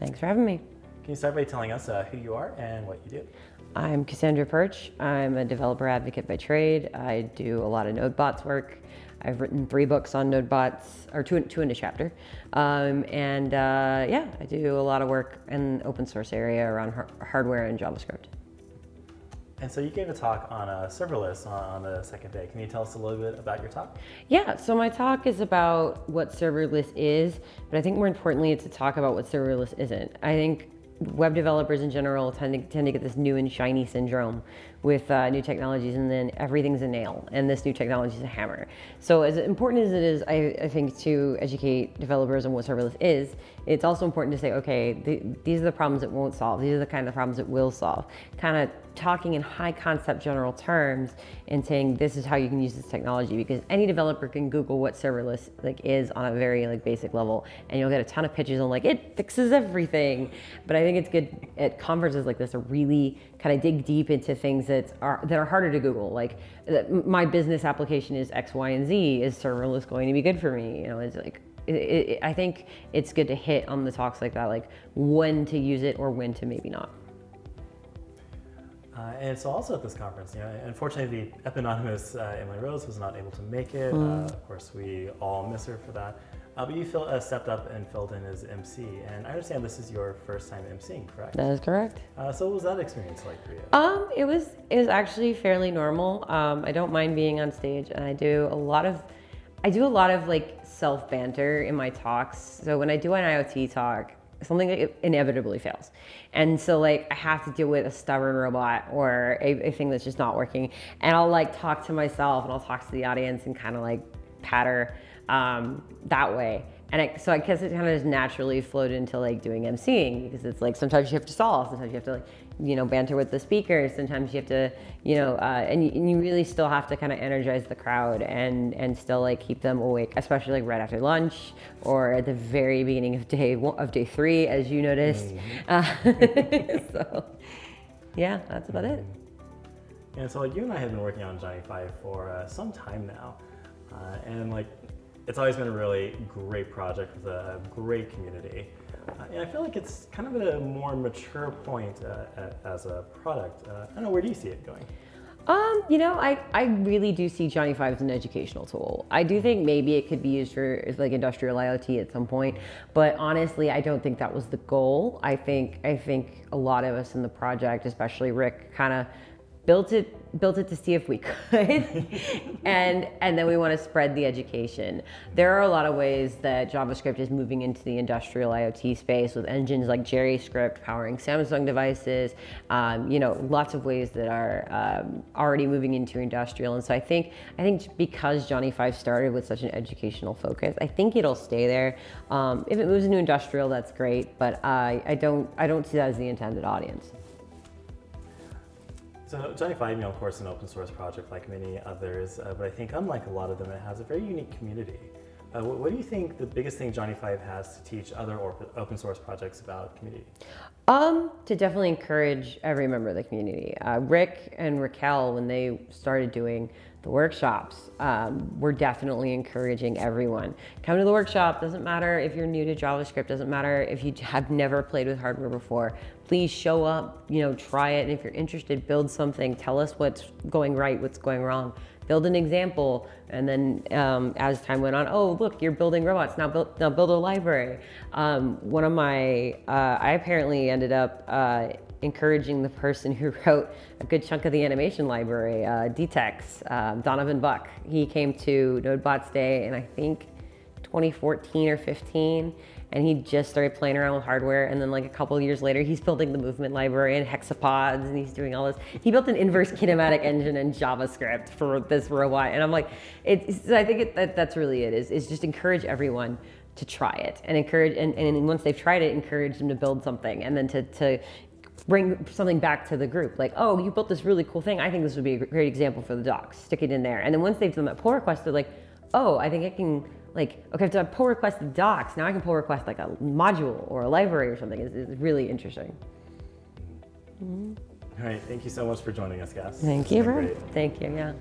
Thanks for having me. Can you start by telling us who you are and what you do? I'm Kassandra Perch. I'm a developer advocate by trade. I do a lot of NodeBots work. I've written 3 books on NodeBots, or two in a chapter. Yeah, I do a lot of work in the open source area around hardware and JavaScript. And so you gave a talk on serverless on the second day. Can you tell us a little bit about your talk? Yeah, so my talk is about what serverless is, but I think more importantly, it's to talk about what serverless isn't. I think web developers in general tend to get this new and shiny syndrome with new technologies, and then everything's a nail, and this new technology is a hammer. So as important as it is, I think, to educate developers on what serverless is, it's also important to say, okay, these are the problems it won't solve. These are the kind of problems it will solve. Kind of talking in high concept general terms and saying this is how you can use this technology, because any developer can Google what serverless is on a very basic level, and you'll get a ton of pitches on it fixes everything. But I think it's good at conferences like this to really kind of dig deep into things that are harder to Google. Like, my business application is X, Y, and Z. Is serverless going to be good for me? It's I think it's good to hit on the talks like that, like when to use it or when to maybe not. And so also at this conference, unfortunately the eponymous Emily Rose was not able to make it. Of course, we all miss her for that. But you stepped up and filled in as MC, and I understand this is your first time MCing, correct? That is correct. So what was that experience like for you? It was actually fairly normal. I don't mind being on stage, and I do a lot of self banter in my talks. So when I do an IoT talk, something inevitably fails. And so I have to deal with a stubborn robot or a thing that's just not working. And I'll talk to myself, and I'll talk to the audience and kind of patter that way. And so I guess it kind of just naturally flowed into doing emceeing, because it's sometimes you have to solve, sometimes you have to banter with the speakers, sometimes you have to, and you really still have to kind of energize the crowd and still keep them awake, especially right after lunch or at the very beginning of day 3, as you noticed. So yeah, that's about it. And so you and I have been working on JohnnyFive for some time now, and it's always been a really great project with a great community. And I feel like it's kind of at a more mature point as a product. I don't know, where do you see it going? I really do see JohnnyFive as an educational tool. I do think maybe it could be used for industrial IoT at some point, but honestly, I don't think that was the goal. I think a lot of us in the project, especially Rick, kind of built it to see if we could, and then we want to spread the education. There are a lot of ways that JavaScript is moving into the industrial IoT space with engines like JavaScript powering Samsung devices, lots of ways that are already moving into industrial. And so I think because JohnnyFive started with such an educational focus, I think it'll stay there. If it moves into industrial, that's great, but I don't see that as the intended audience. So JohnnyFive, of course, is an open source project like many others, but I think unlike a lot of them, it has a very unique community. What do you think the biggest thing JohnnyFive has to teach other open source projects about community? To definitely encourage every member of the community. Rick and Raquel, when they started doing the workshops, we're definitely encouraging everyone. Come to the workshop. Doesn't matter if you're new to JavaScript, doesn't matter if you have never played with hardware before. Please show up, try it, and if you're interested, build something. Tell us what's going right, what's going wrong. Build an example, and then as time went on, oh look, you're building robots, now build a library. I apparently ended up encouraging the person who wrote a good chunk of the animation library, DTEX, Donovan Buck. He came to NodeBots Day in I think 2014 or 15, and he just started playing around with hardware, and then a couple of years later he's building the movement library and hexapods, and he's doing all this. He built an inverse kinematic engine in JavaScript for this robot, and I'm I think that's really it, is just encourage everyone to try it, and encourage, and once they've tried it, encourage them to build something, and then to bring something back to the group, oh, you built this really cool thing, I think this would be a great example for the docs, stick it in there. And then once they've done that pull request, they're oh, I think I can, okay, if I pull request the docs, now I can pull request a module or a library or something. It's really interesting. All right, thank you so much for joining us, Cass. Thank you, yeah.